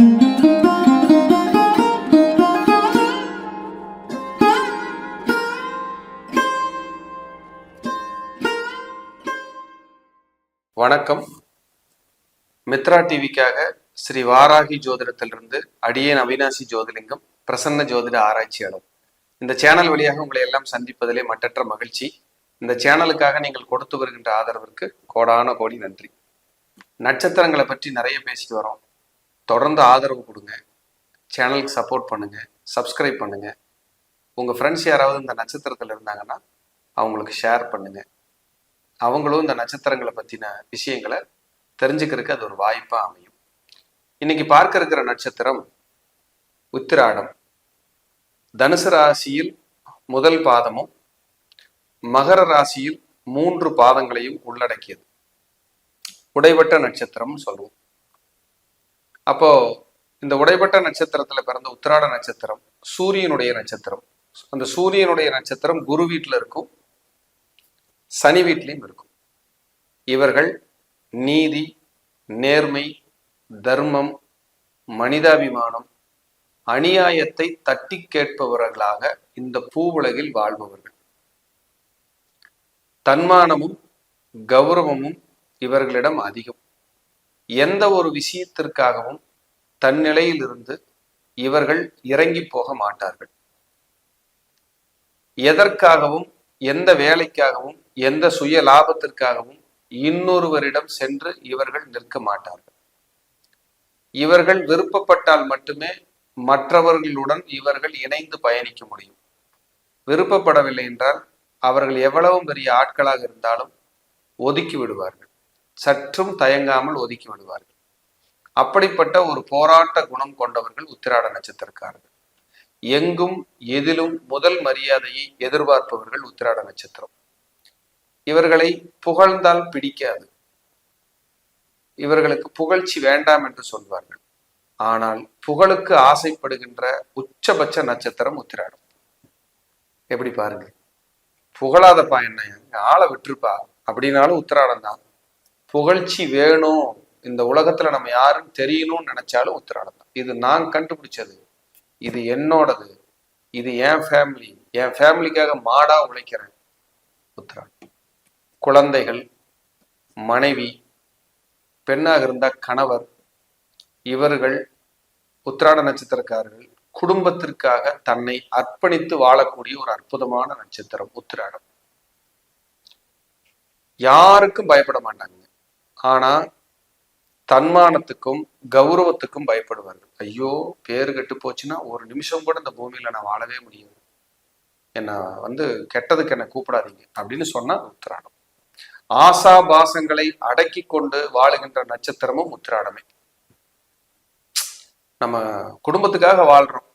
வணக்கம். மித்ரா டிவிக்காக ஸ்ரீ வாராகி ஜோதிடத்திலிருந்து அடியேன் அவினாசி ஜோதிலிங்கம், பிரசன்ன ஜோதிட ஆராய்ச்சியாளர். இந்த சேனல் வழியாக உங்களை எல்லாம் சந்திப்பதிலே மட்டற்ற மகிழ்ச்சி. இந்த சேனலுக்காக நீங்கள் கொடுத்து வருகின்ற ஆதரவிற்கு கோடான கோடி நன்றி. நட்சத்திரங்களை பற்றி நிறைய பேசிட்டு வரோம். தொடர்ந்து ஆதரவு கொடுங்க, சேனலுக்கு சப்போர்ட் பண்ணுங்க, சப்ஸ்கிரைப் பண்ணுங்க. உங்கள் ஃப்ரெண்ட்ஸ் யாராவது இந்த நட்சத்திரத்தில் இருந்தாங்கன்னா அவங்களுக்கு ஷேர் பண்ணுங்க. அவங்களும் இந்த நட்சத்திரங்களை பற்றின விஷயங்களை தெரிஞ்சுக்கிறதுக்கு அது ஒரு வாய்ப்பாக அமையும். இன்னைக்கு பார்க்க இருக்கிற நட்சத்திரம் உத்திராடம். தனுசு ராசியில் முதல் பாதமும் மகர ராசியில் 3 பாதங்களையும் உள்ளடக்கியது. உடைபட்ட நட்சத்திரம் சொல்லுவோம். அப்போ இந்த உடைபட்ட நட்சத்திரத்துல பிறந்த உத்திராட நட்சத்திரம் சூரியனுடைய நட்சத்திரம். அந்த சூரியனுடைய நட்சத்திரம் குரு வீட்டில் இருக்கும், சனி வீட்டிலையும் இருக்கும். இவர்கள் நீதி, நேர்மை, தர்மம், மனிதாபிமானம், அநியாயத்தை தட்டி கேட்பவர்களாக இந்த பூவுலகில் வாழ்பவர்கள். தன்மானமும் கௌரவமும் இவர்களிடம் அதிகம். எந்த ஒரு விஷயத்திற்காகவும் தன்னிலையிலிருந்து இவர்கள் இறங்கி போக மாட்டார்கள். எதற்காகவும், எந்த வேலைக்காகவும், எந்த சுய லாபத்திற்காகவும் இன்னொருவரிடம் சென்று இவர்கள் நிற்க மாட்டார்கள். இவர்கள் விருப்பப்பட்டால் மட்டுமே மற்றவர்களுடன் இவர்கள் இணைந்து பயணிக்க முடியும். விருப்பப்படவில்லை என்றால் அவர்கள் எவ்வளவு பெரிய ஆட்களாக இருந்தாலும் ஒதுக்கி விடுவார்கள். சற்றும் தயங்காமல் ஒதுக்கி விடுவார்கள். அப்படிப்பட்ட ஒரு போராட்ட குணம் கொண்டவர்கள் உத்திராட நட்சத்திரக்காரர்கள். எங்கும் எதிலும் முதல் மரியாதையை எதிர்பார்ப்பவர்கள் உத்திராட நட்சத்திரம். இவர்களை புகழ்ந்தால் பிடிக்காது. இவர்களுக்கு புகழ்ச்சி வேண்டாம் என்று சொல்வார்கள். ஆனால் புகழுக்கு ஆசைப்படுகின்ற உச்சபட்ச நட்சத்திரம் உத்திராடம். எப்படி பாருங்க, புகழாதப்பா என்ன ஆளை விட்டுருப்பா அப்படின்னாலும் உத்திராடம் தான். புகழ்ச்சி வேணும், இந்த உலகத்துல நம்ம யாருன்னு தெரியணும்னு நினைச்சாலும் உத்திராடம் தான். இது நான் கண்டுபிடிச்சது, இது என்னோடது, இது என் ஃபேமிலி, என் ஃபேமிலிக்காக மாடா உழைக்கிறேன். உத்திராடம். குழந்தைகள், மனைவி, பெண்ணாக இருந்த கணவர், இவர்கள் உத்திராட நட்சத்திரக்காரர்கள் குடும்பத்திற்காக தன்னை அர்ப்பணித்து வாழக்கூடிய ஒரு அற்புதமான நட்சத்திரம் உத்திராடம். யாருக்கும் பயப்பட மாட்டாங்க. ஆனா தன்மானத்துக்கும் கௌரவத்துக்கும் பயப்படுவார்கள். ஐயோ பேரு கெட்டு போச்சுன்னா ஒரு நிமிஷம் கூட இந்த பூமியில நான் வாழவே முடியாது, என்ன கெட்டதுக்கு என்ன கூப்பிடாதீங்க அப்படின்னு சொன்னா உத்திராடம். ஆசாபாசங்களை அடக்கி கொண்டு வாழுகின்ற நட்சத்திரமும் உத்திராடமே. நம்ம குடும்பத்துக்காக வாழ்றோம்,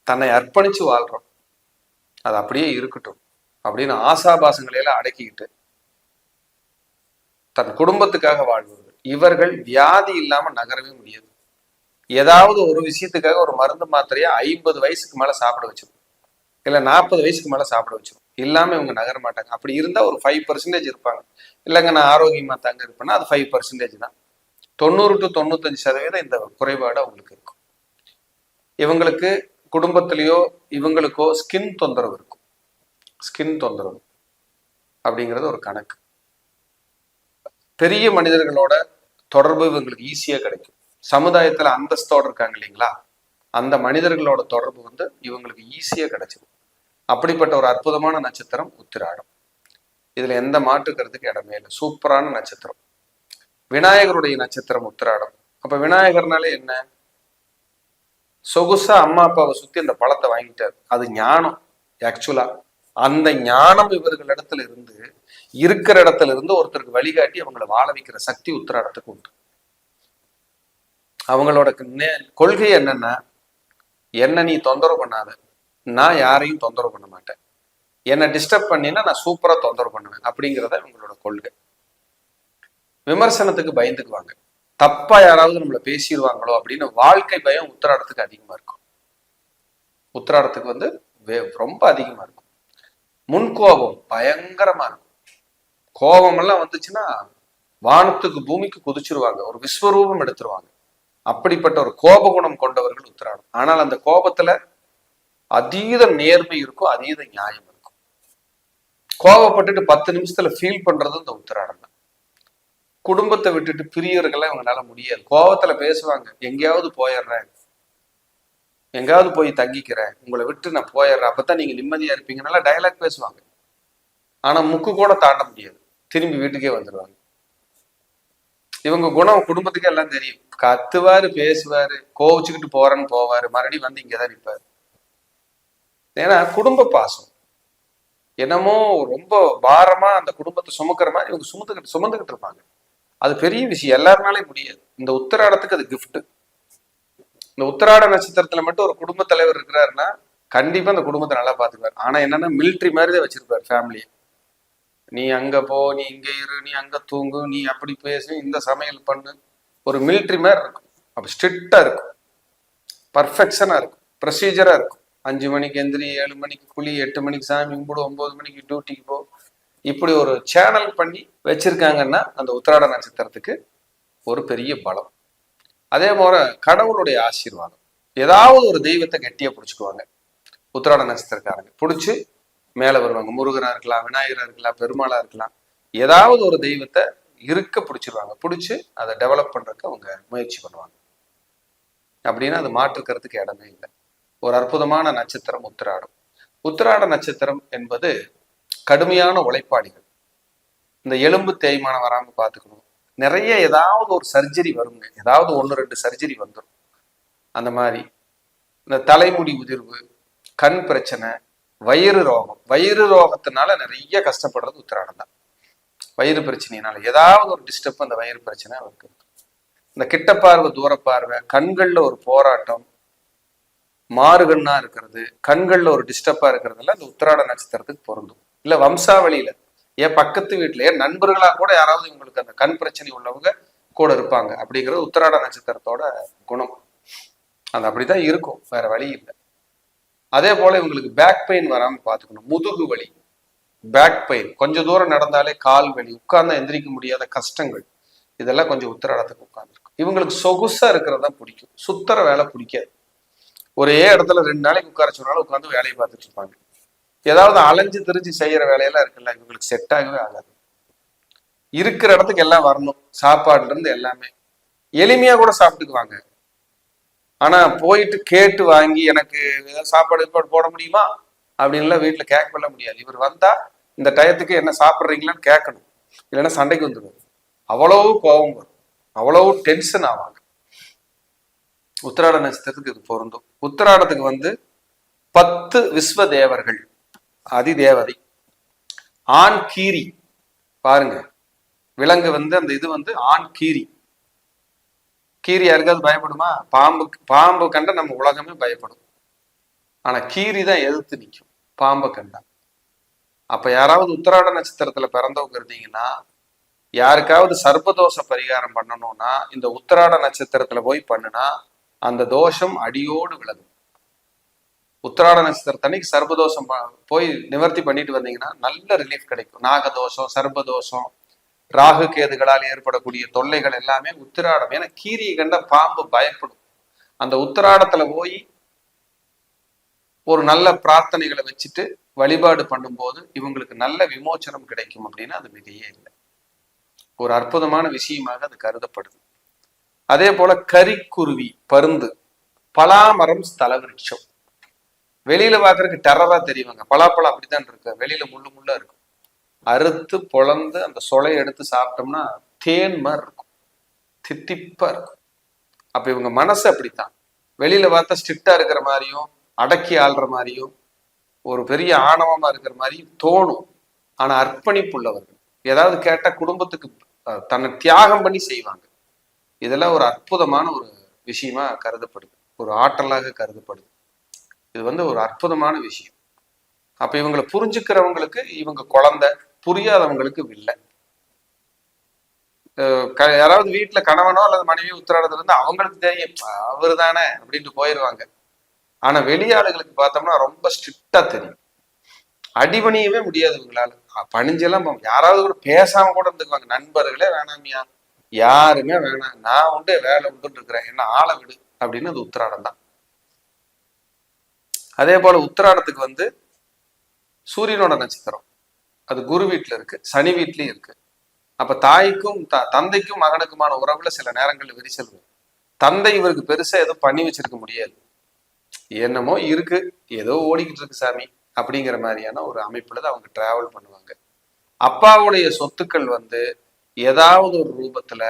தன்னை அர்ப்பணிச்சு வாழ்றோம், அது அப்படியே இருக்கட்டும் அப்படின்னு ஆசாபாசங்களை எல்லாம் அடக்கிக்கிட்டு தன் குடும்பத்துக்காக வாழ்பவர்கள். இவர்கள் வியாதி இல்லாம நகரவே முடியாது. ஏதாவது ஒரு விஷயத்துக்காக ஒரு மருந்து மாத்திரையா 50 வயசுக்கு மேல சாப்பிட வச்சிடும், இல்ல 40 வயசுக்கு மேல சாப்பிட வச்சிடும். இல்லாம இவங்க நகர மாட்டாங்க. அப்படி இருந்தா ஒரு 5% இருப்பாங்க. இல்லைங்க நான் ஆரோக்கியமா தாங்க இருப்பேன்னா அது 5% தான். 90 to 95% இந்த குறைபாடு அவங்களுக்கு இருக்கும். இவங்களுக்கு குடும்பத்திலேயோ இவங்களுக்கோ ஸ்கின் தொந்தரவு இருக்கும். ஸ்கின் தொந்தரவு அப்படிங்கிறது ஒரு கணக்கு. பெரிய மனிதர்களோட தொடர்பு இவங்களுக்கு ஈஸியா கிடைக்கும். சமுதாயத்துல அந்தஸ்தோடு இருக்காங்க இல்லைங்களா, அந்த மனிதர்களோட தொடர்பு இவங்களுக்கு ஈஸியா கிடைச்சிடும். அப்படிப்பட்ட ஒரு அற்புதமான நட்சத்திரம் உத்திராடம். இதுல எந்த மாற்றுக்கிறதுக்கு இடமே இல்லை. சூப்பரான நட்சத்திரம். விநாயகருடைய நட்சத்திரம் உத்திராடம். அப்ப விநாயகர்னாலே என்ன, சொகுசா அம்மா அப்பாவை சுத்தி அந்த பழத்தை வாங்கிட்டாரு, அது ஞானம். ஆக்சுவலா அந்த ஞானம் இவர்களிடத்துல இருந்து இருக்கிற இடத்துல இருந்து ஒருத்தருக்கு வழிகாட்டி அவங்களை வாழ வைக்கிற சக்தி உத்திராடத்துக்கு உண்டு. அவங்களோட கொள்கை என்னன்னா, என்ன நீ தொந்தரவு பண்ணாத, நான் யாரையும் தொந்தரவு பண்ண மாட்டேன், என்னை டிஸ்டர்ப் பண்ணினா நான் சூப்பரா தொந்தரவு பண்ணுவேன் அப்படிங்கிறத இவங்களோட கொள்கை. விமர்சனத்துக்கு பயந்துக்குவாங்க. தப்பா யாராவது நம்மளை பேசிடுவாங்களோ அப்படின்னு வாழ்க்கை பயம் உத்திராடத்துக்கு அதிகமா இருக்கும். உத்திராடத்துக்கு ரொம்ப அதிகமா இருக்கும். முன்கோபம் பயங்கரமா இருக்கும். கோபம் எல்லாம் வந்துச்சுன்னா வானத்துக்கு பூமிக்கு குதிச்சிருவாங்க, ஒரு விஸ்வரூபம் எடுத்துருவாங்க. அப்படிப்பட்ட ஒரு கோப குணம் கொண்டவர்கள் உத்திராடம். ஆனால் அந்த கோபத்துல அதீத நேர்மை இருக்கும், அதீத நியாயம் இருக்கும். கோபப்பட்டுட்டு 10 நிமிஷத்துல ஃபீல் பண்றது இந்த உத்திராடம் தான். குடும்பத்தை விட்டுட்டு பிரியறதுக்கெல்லாம் இவங்களால முடியாது. கோபத்துல பேசுவாங்க, எங்கேயாவது போயிடுறேன், எங்காவது போய் தங்கிக்கிறேன், உங்களை விட்டு நான் போயிடுறேன், அப்பதான் நீங்க நிம்மதியா இருப்பீங்க, நல்லா டயலாக் பேசுவாங்க. ஆனா முக்கு கூட தாண்ட முடியாது, திரும்பி வீட்டுக்கே வந்துடுவாங்க. இவங்க குணம் குடும்பத்துக்கே எல்லாம் தெரியும். கத்துவாரு, பேசுவாரு, கோவிச்சுக்கிட்டு போறேன்னு போவாரு, மறுபடியும் வந்து இங்கதான் நிற்பாரு. ஏன்னா குடும்ப பாசம் என்னமோ ரொம்ப பாரமா அந்த குடும்பத்தை சுமக்கிற மாதிரி இவங்க சுமந்துக்கிட்டு இருப்பாங்க. அது பெரிய விஷயம், எல்லாருனாலே முடியாது. இந்த உத்திராடத்துக்கு அது கிஃப்ட். இந்த உத்திராட நட்சத்திரத்துல மட்டும் ஒரு குடும்ப தலைவர் இருக்கிறாருன்னா கண்டிப்பா அந்த குடும்பத்தை நல்லா பாத்துக்குவார். ஆனா என்னன்னா மிலிட்ரி மாதிரிதான் வச்சிருப்பாரு ஃபேமிலியை. நீ அங்க போ, நீ இங்க இரு, நீ அங்க தூங்கு, நீ அப்படி பேசு, இந்த சமையல் பண்ணு, ஒரு மிலிட்ரி மாதிரி இருக்கும். அப்ப ஸ்ட்ரிக்டா இருக்கும், பர்ஃபெக்ஷனா இருக்கும், ப்ரொசீஜரா இருக்கும். 5 மணிக்கு எந்திரி, 7 மணிக்கு குளி, 8 மணிக்கு சாமி கும்பிடு, 9 மணிக்கு டியூட்டிக்கு போ, இப்படி ஒரு சேனல் பண்ணி வச்சிருக்காங்கன்னா அந்த உத்திராட நட்சத்திரத்துக்கு ஒரு பெரிய பலம். அதே போல கடவுளுடைய ஆசீர்வாதம், ஏதாவது ஒரு தெய்வத்தை கெட்டியா பிடிச்சுக்குவாங்க உத்திராட நட்சத்திரக்காரங்க. பிடிச்சி மேல வருவாங்க. முருகனா இருக்கலாம், விநாயகரா இருக்கலாம், பெருமாளா இருக்கலாம், ஏதாவது ஒரு தெய்வத்தை இருக்க பிடிச்சிருவாங்க. பிடிச்சி அதை டெவலப் பண்றதுக்கு அவங்க முயற்சி பண்ணுவாங்க. அப்படின்னா அது மாற்றுக்கிறதுக்கு இடமே இல்லை. ஒரு அற்புதமான நட்சத்திரம் உத்திராடம். உத்திராட நட்சத்திரம் என்பது கடுமையான உழைப்பாளிகள். இந்த எலும்பு தேய்மானம் வராம பார்த்துக்கணும். நிறைய ஏதாவது ஒரு சர்ஜரி வருங்க, ஏதாவது 1-2 சர்ஜரி வந்துடும். அந்த மாதிரி இந்த தலைமுடி உதிர்வு, கண் பிரச்சனை, வயிறு ரோகம், வயிறு ரோகத்தினால நிறைய கஷ்டப்படுறது உத்திராடம் தான். வயிறு பிரச்சனையினால ஏதாவது ஒரு டிஸ்டர்ப் அந்த வயிறு பிரச்சனை அவருக்கு. இந்த கிட்ட பார்வை, தூர பார்வை, கண்கள்ல ஒரு போராட்டம், மாறுகண்ணா இருக்கிறது, கண்கள்ல ஒரு டிஸ்டர்பா இருக்கிறதுல இந்த உத்திராட நட்சத்திரத்துக்கு பொருந்தும். இல்ல வம்சாவளியில, ஏன் பக்கத்து வீட்டுல, ஏன் நண்பர்களா கூட யாராவது உங்களுக்கு அந்த கண் பிரச்சனை உள்ளவங்க கூட இருப்பாங்க. அப்படிங்கிறது உத்திராட நட்சத்திரத்தோட குணம். அது அப்படிதான் இருக்கும், வேற வழி இல்லை. அதே போல இவங்களுக்கு பேக் பெயின் வராம பாத்துக்கணும். முதுகு வலி, பேக் பெயின், கொஞ்சம் தூரம் நடந்தாலே கால் வலி, உட்கார்ந்தா எந்திரிக்க முடியாத கஷ்டங்கள், இதெல்லாம் கொஞ்சம் உத்திராடத்துக்கு உட்கார்ந்துருக்கும். இவங்களுக்கு சொகுசா இருக்கிறதா பிடிக்கும், சுத்தர வேலை பிடிக்காது. ஒரே இடத்துல 2 நாளைக்கு உட்கார சொன்னாலும் உட்காந்து வேலையை பார்த்துட்டு இருப்பாங்க. ஏதாவது அலைஞ்சு திரிஞ்சு செய்யற வேலையெல்லாம் இருக்குல்ல, இவங்களுக்கு செட் ஆகவே ஆகாது. இருக்கிற இடத்துக்கு எல்லாம் வரணும், சாப்பாடுல இருந்து எல்லாமே. எளிமையா கூட சாப்பிட்டுக்குவாங்க. ஆனா போயிட்டு கேட்டு வாங்கி எனக்கு ஏதாவது சாப்பாடு போட முடியுமா அப்படின்லாம் வீட்டுல கேட்கல முடியாது. இவர் வந்தா இந்த டயத்துக்கு என்ன சாப்பிட்றீங்களான்னு கேட்கணும், இல்லைன்னா சண்டைக்கு வந்துடுவார். அவ்வளவு கோபம் வரும், அவ்வளவு டென்ஷன் ஆவாங்க. உத்திராட நட்சத்திரத்துக்கு இது பொருந்தும். உத்திராடத்துக்கு 10 விஸ்வ தேவர்கள், அதிதேவதை, ஆண் கீரி. பாருங்க, விலங்கு அந்த இது ஆண் கீரி. கீரி யாருக்காவது பயப்படுமா? பாம்பு கண்ட நம்ம உலகமே பயப்படும். ஆனா கீரி தான் எதிர்த்து நிற்கும் பாம்பை கண்டா. அப்ப யாராவது உத்திராட நட்சத்திரத்துல பிறந்தவங்க இருந்தீங்கன்னா, யாருக்காவது சர்ப்பதோஷ பரிகாரம் பண்ணணும்னா இந்த உத்திராட நட்சத்திரத்துல போய் பண்ணுனா அந்த தோஷம் அடியோடு விலகும். உத்திராட நட்சத்திரத்தன்னைக்கு சர்ப்பதோஷம் போய் நிவர்த்தி பண்ணிட்டு வந்தீங்கன்னா நல்ல ரிலீஃப் கிடைக்கும். நாகதோஷம், சர்ப்பதோஷம், ராகு கேதுகளால் ஏற்படக்கூடிய தொல்லைகள் எல்லாமே உத்திராடம். ஏன்னா கீரியை கண்ட பாம்பு பயப்படும். அந்த உத்திராடத்துல போய் ஒரு நல்ல பிரார்த்தனைகளை வச்சுட்டு வழிபாடு பண்ணும்போது இவங்களுக்கு நல்ல விமோச்சனம் கிடைக்கும் அப்படின்னா அது மிகையே இல்லை. ஒரு அற்புதமான விஷயமாக அது கருதப்படுது. அதே போல கரிக்குருவி, பருந்து, பலாமரம், ஸ்தல விருட்சம். வெளியில பாக்குறதுக்கு டெரரா தெரியுவாங்க. பலாப்பழம் அப்படித்தான் இருக்கு, வெளியில முள்ளா இருக்கும். அறுத்து பொழந்து அந்த சொலையை எடுத்து சாப்பிட்டோம்னா தேன் மாதிரி இருக்கும், தித்திப்பா இருக்கும். அப்ப இவங்க மனசு அப்படித்தான். வெளியில பார்த்தா ஸ்ட்ரிக்டா இருக்கிற மாதிரியும், அடக்கி ஆள்ற மாதிரியும், ஒரு பெரிய ஆணவமா இருக்கிற மாதிரியும் தோணும். ஆனா அர்ப்பணிப்பு உள்ளவர்கள், ஏதாவது கேட்டா குடும்பத்துக்கு தன்னை தியாகம் பண்ணி செய்வாங்க. இதெல்லாம் ஒரு அற்புதமான ஒரு விஷயமா கருதப்படுது, ஒரு ஆற்றலாக கருதப்படுது. இது ஒரு அற்புதமான விஷயம். அப்ப இவங்களை புரிஞ்சுக்கிறவங்களுக்கு இவங்க குழந்தை, புரியாதவங்களுக்கு வில்லை. யாராவது வீட்டுல கணவனோ அல்லது மனைவியோ உத்திராடத்துல இருந்து அவங்களுக்கு தெரியும் அவரு தானே அப்படின்ட்டு போயிடுவாங்க. ஆனா வெளியாளுகளுக்கு பார்த்தோம்னா ரொம்ப ஸ்ட்ரிக்டா தெரியும். அடிபணியவே முடியாது இவங்களால. பணிஞ்செல்லாம் யாராவது கூட பேசாம கூட இருந்துக்குவாங்க. நண்பர்களே வேணாமியா, யாருமே வேணாம், நான் உண்டு வேலை உண்டுன்னு இருக்கிறேன், என்ன ஆளை விடு அப்படின்னு அது உத்திராடம் தான். அதே போல உத்திராடத்துக்கு வந்து சூரியனோட நட்சத்திரம், அது குரு வீட்டுல இருக்கு, சனி வீட்லயும் இருக்கு. அப்ப தாய்க்கும் தந்தைக்கும் மகனுக்குமான உறவுல சில நேரங்கள்ல விரிசல் வரும். தந்தை இவருக்கு பெருசா எதுவும் பண்ணி வச்சிருக்க முடியாது, என்னமோ இருக்கு, ஏதோ ஓடிக்கிட்டு இருக்கு சாமி அப்படிங்கிற மாதிரியான ஒரு அமைப்புல தான் அவங்க டிராவல் பண்ணுவாங்க. அப்பாவுடைய சொத்துக்கள் வந்து ஏதாவது ஒரு ரூபத்துல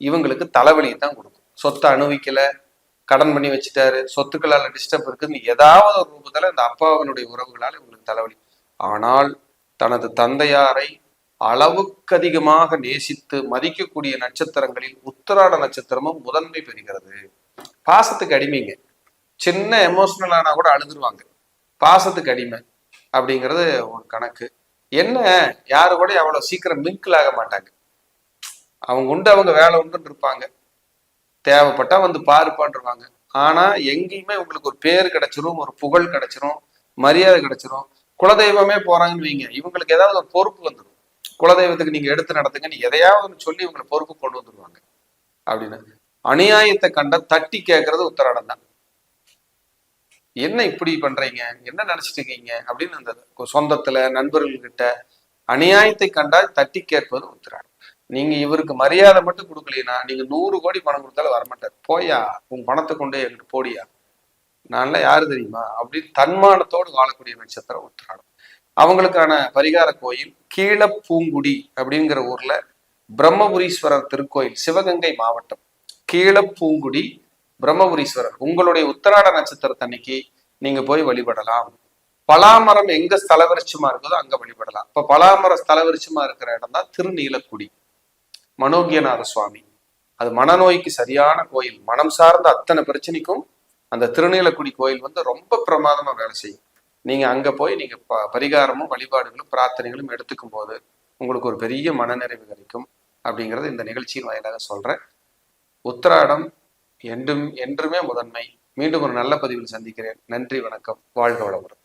இவங்களுக்கு தலைவலியை தான் கொடுக்கும். சொத்தை அணுவிக்கல, கடன் பண்ணி வச்சுட்டாரு, சொத்துக்களால டிஸ்டர்ப் இருக்குன்னு ஏதாவது ஒரு ரூபத்துல இந்த அப்பாவினுடைய உறவுகளால் இவங்களுக்கு தலைவலி. ஆனால் தனது தந்தையாரை அளவுக்கு அதிகமாக நேசித்து மதிக்கக்கூடிய நட்சத்திரங்களில் உத்திராட நட்சத்திரமும் முதன்மை பெறுகிறது. பாசத்துக்கு அடிமைங்க, சின்ன எமோஷனல் ஆனா கூட அழுதுருவாங்க, பாசத்துக்கு அடிமை அப்படிங்கிறது ஒரு கணக்கு. என்ன, யாரு கூட அவ்வளவு சீக்கிரம் மிங்கிள் ஆக மாட்டாங்க, அவங்க உண்டு அவங்க வேலை உண்டுன்னு இருப்பாங்க, தேவைப்பட்டா வந்து பாருப்பான்ருவாங்க. ஆனா எங்கேயுமே உங்களுக்கு ஒரு பேர் கிடைச்சிரும், ஒரு புகழ் கிடைச்சிரும், மரியாதை கிடைச்சிரும். குலதெய்வமே போறாங்கன்னு வைங்க, இவங்களுக்கு ஏதாவது ஒரு பொறுப்பு வந்துடும், குலதெய்வத்துக்கு நீங்க எடுத்து நடத்துங்கன்னு எதையாவது சொல்லி இவங்களை பொறுப்பு கொண்டு வந்துருவாங்க. அப்படின்னு அநியாயத்தை கண்ட தட்டி கேட்கறது உத்தராடம் தான். என்ன இப்படி பண்றீங்க, என்ன நினைச்சிட்டு இருக்கீங்க அப்படின்னு அந்த சொந்தத்துல நண்பர்கள்கிட்ட அநியாயத்தை கண்டால் தட்டி கேட்பது உத்திராடம். நீங்க இவருக்கு மரியாதை மட்டும் கொடுக்கலனா நீங்க 100 கோடி பணம் கொடுத்தாலும் வரமாட்டார். போயா உன் பணத்தை கொண்டு என்கிட்ட போடியா, நான்லாம் யாரு தெரியுமா அப்படின்னு தன்மானத்தோடு வாழக்கூடிய நட்சத்திரம் உத்திராடம். அவங்களுக்கான பரிகார கோயில் கீழப்பூங்குடி அப்படிங்கிற ஊர்ல பிரம்மபுரீஸ்வரர் திருக்கோயில், சிவகங்கை மாவட்டம், கீழப்பூங்குடி பிரம்மபுரீஸ்வரர். உங்களுடைய உத்திராட நட்சத்திரத்தன்னைக்கு நீங்க போய் வழிபடலாம். பலாமரம் எங்க ஸ்தலவிருட்சமா இருக்குதோ அங்க வழிபடலாம். இப்ப பலாமர ஸ்தலவிருட்சமா இருக்கிற இடம் தான் திருநீலக்குடி மனோகியநாத சுவாமி. அது மனநோய்க்கு சரியான கோயில், மனம் சார்ந்த அத்தனை பிரச்சனைக்கும் அந்த திருநீலக்குடி கோயில் வந்து ரொம்ப பிரமாதமா வேலை செய்யும். நீங்க அங்க போய் நீங்க பரிகாரமும் வழிபாடுகளும் பிரார்த்தனைகளும் எடுத்துக்கும் போது உங்களுக்கு ஒரு பெரிய மனநிறைவு கிடைக்கும் அப்படிங்கிறது இந்த நிகழ்ச்சியின் வாயிலாக சொல்றேன். உத்திராடம் என்றுமே முதன்மை. மீண்டும் ஒரு நல்ல பதிவில் சந்திக்கிறேன். நன்றி, வணக்கம், வாழ்க வளமுடன்.